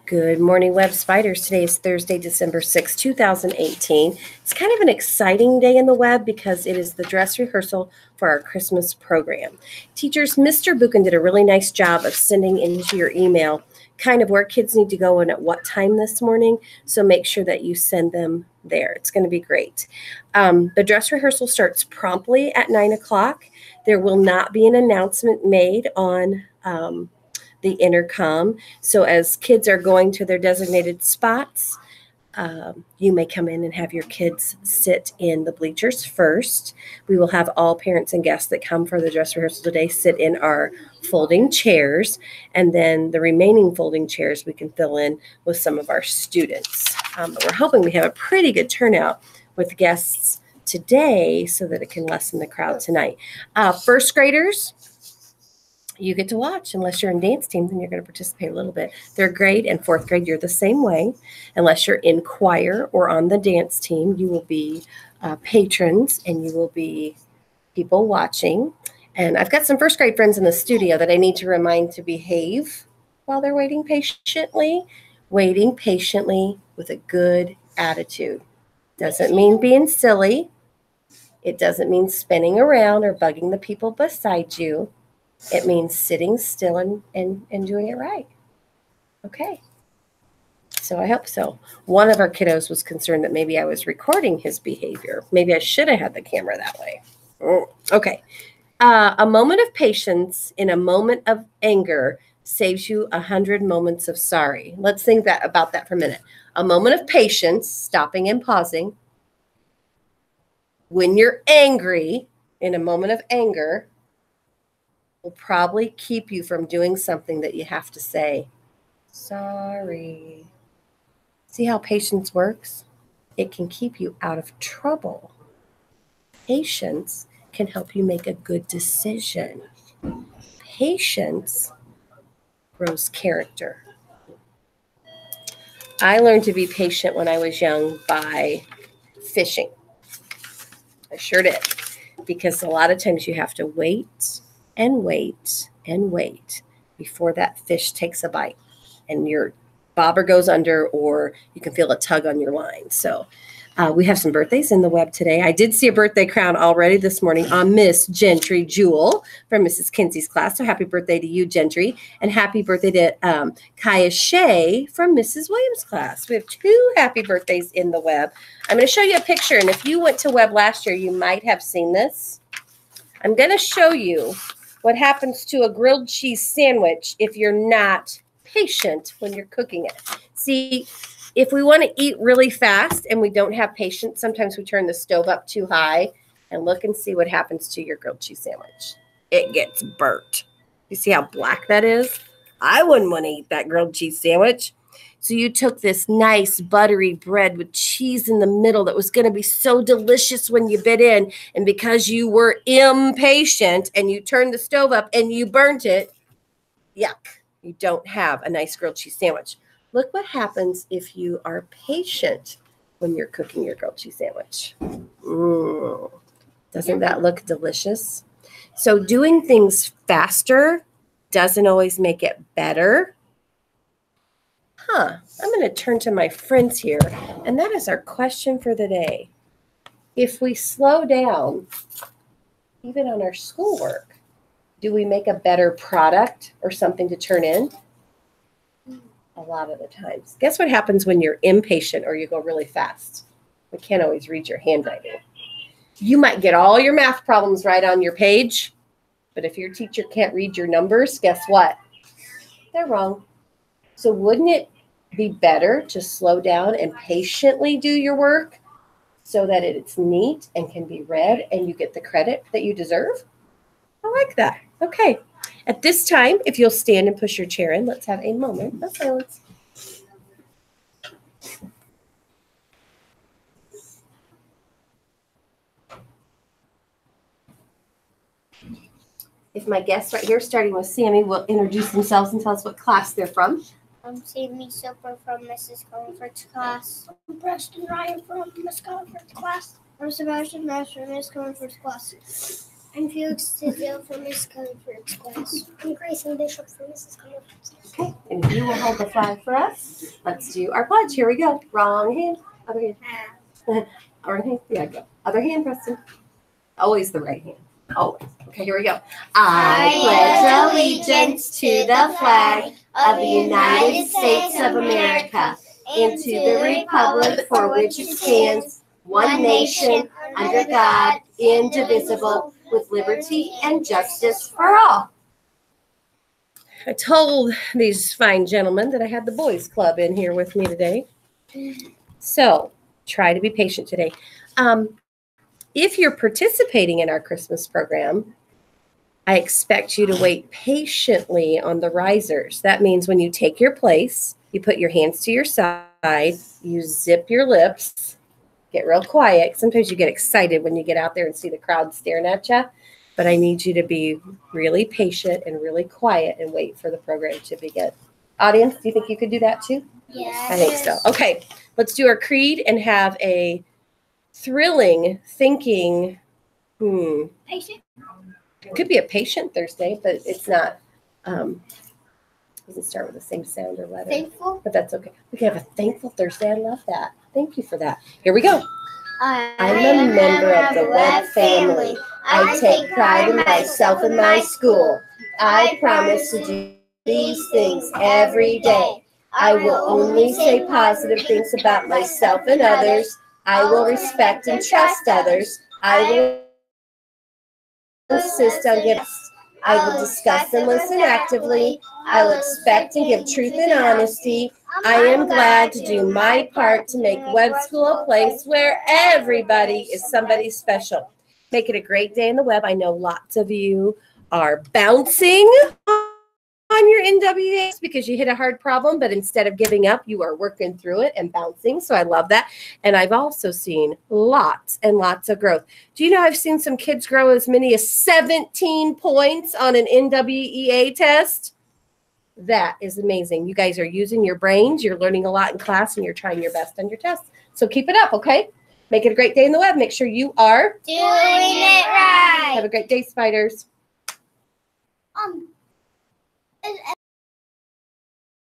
Good morning, Web Spiders. Today is Thursday, December 6, 2018. It's kind of an exciting day in the web because it is the dress rehearsal for our Christmas program. Teachers, Mr. Buchan did a really nice job of sending into your email kind of where kids need to go and at what time this morning. So make sure that you send them there. It's going to be great. The dress rehearsal starts promptly at 9 o'clock. There will not be an announcement made on the intercom. So as kids are going to their designated spots, you may come in and have your kids sit in the bleachers first. We will have all parents and guests that come for the dress rehearsal today sit in our folding chairs, and then the remaining folding chairs we can fill in with some of our students. But we're hoping we have a pretty good turnout with guests today so that it can lessen the crowd tonight. First graders, you get to watch. Unless you're in dance teams and you're going to participate a little bit. Third grade and fourth grade, you're the same way. Unless you're in choir or on the dance team, you will be patrons and you will be people watching. And I've got some first grade friends in the studio that I need to remind to behave while they're waiting patiently with a good attitude. Doesn't mean being silly. It doesn't mean spinning around or bugging the people beside you. It means sitting still and doing it right. Okay. So I hope so. One of our kiddos was concerned that maybe I was recording his behavior. Maybe I should have had the camera that way. Okay. A moment of patience in a moment of anger saves you 100 moments of sorry. Let's think about that for a minute. A moment of patience, stopping and pausing. When you're angry, in a moment of anger, will probably keep you from doing something that you have to say, sorry. See how patience works? It can keep you out of trouble. Patience can help you make a good decision. Patience grows character. I learned to be patient when I was young by fishing. I sure did. Because a lot of times you have to wait and wait and wait before that fish takes a bite and your bobber goes under, or you can feel a tug on your line. So we have some birthdays in the web today. I did see a birthday crown already this morning on Miss Gentry Jewel from Mrs. Kinsey's class. So happy birthday to you, Gentry. And happy birthday to Kaya Shea from Mrs. Williams' class. We have two happy birthdays in the web. I'm going to show you a picture. And if you went to web last year, you might have seen this. I'm going to show you what happens to a grilled cheese sandwich if you're not patient when you're cooking it. See, if we want to eat really fast and we don't have patience, sometimes we turn the stove up too high, and look and see what happens to your grilled cheese sandwich. It gets burnt. You see how black that is? I wouldn't want to eat that grilled cheese sandwich. So you took this nice buttery bread with cheese in the middle that was going to be so delicious when you bit in. And because you were impatient and you turned the stove up and you burnt it, yuck, you don't have a nice grilled cheese sandwich. Look what happens if you are patient when you're cooking your grilled cheese sandwich. Doesn't that look delicious? So doing things faster doesn't always make it better. I'm going to turn to my friends here, and that is our question for the day. If we slow down, even on our schoolwork, do we make a better product or something to turn in? A lot of the times. Guess what happens when you're impatient or you go really fast? We can't always read your handwriting. You might get all your math problems right on your page, but if your teacher can't read your numbers, guess what? They're wrong. So wouldn't it be better to slow down and patiently do your work so that it's neat and can be read and you get the credit that you deserve? I like that. Okay. At this time, if you'll stand and push your chair in, let's have a moment of silence. If my guests right here, starting with Sammy, will introduce themselves and tell us what class they're from. I'm Sammy Soper from Mrs. Comerford's class. I'm Preston Ryan from Miss Comerford's class. I'm Sebastian Nash from Miss Comerford's class. I'm Felix Tidell from Miss Comerford's class. I'm Grayson Bishop from Mrs. Comerford's class. Okay, and if you will hold the flag for us, let's do our pledge. Here we go. Wrong hand. Other hand. Right hand. Yeah, go. Other hand, Preston. Always the right hand. Always. Okay, here we go. I pledge allegiance to the flag of the United States of America and to the republic for which it stands, one nation, under God, indivisible, with liberty and justice for all. I told these fine gentlemen that I had the boys club in here with me today. So try to be patient today. If you're participating in our Christmas program, I expect you to wait patiently on the risers. That means when you take your place, you put your hands to your side, you zip your lips, get real quiet. Sometimes you get excited when you get out there and see the crowd staring at you. But I need you to be really patient and really quiet and wait for the program to begin. Audience, do you think you could do that too? Yes. I think so. Okay, let's do our creed and have a thrilling thinking. Patient. It could be a patient Thursday, but it's not. Doesn't start with the same sound or letter. Thankful. But that's okay. We can have a thankful Thursday. I love that. Thank you for that. Here we go. I'm a member of the Webb family. I take pride in myself and my school. I promise to do these things every day. I will only say positive things about myself and others. I will respect and trust others. I will insist on giving. I will discuss and listen actively. I will expect and give truth and honesty. I am glad to do my part to make Webb School a place where everybody is somebody special. Make it a great day in the Webb. I know lots of you are bouncing on your NWAs because you hit a hard problem, but instead of giving up, you are working through it and bouncing. So I love that. And I've also seen lots and lots of growth. Do you know I've seen some kids grow as many as 17 points on an NWEA test? That is amazing. You guys are using your brains. You're learning a lot in class and you're trying your best on your tests. So keep it up, okay? Make it a great day in the Webb. Make sure you are doing it right. Have a great day, spiders. Is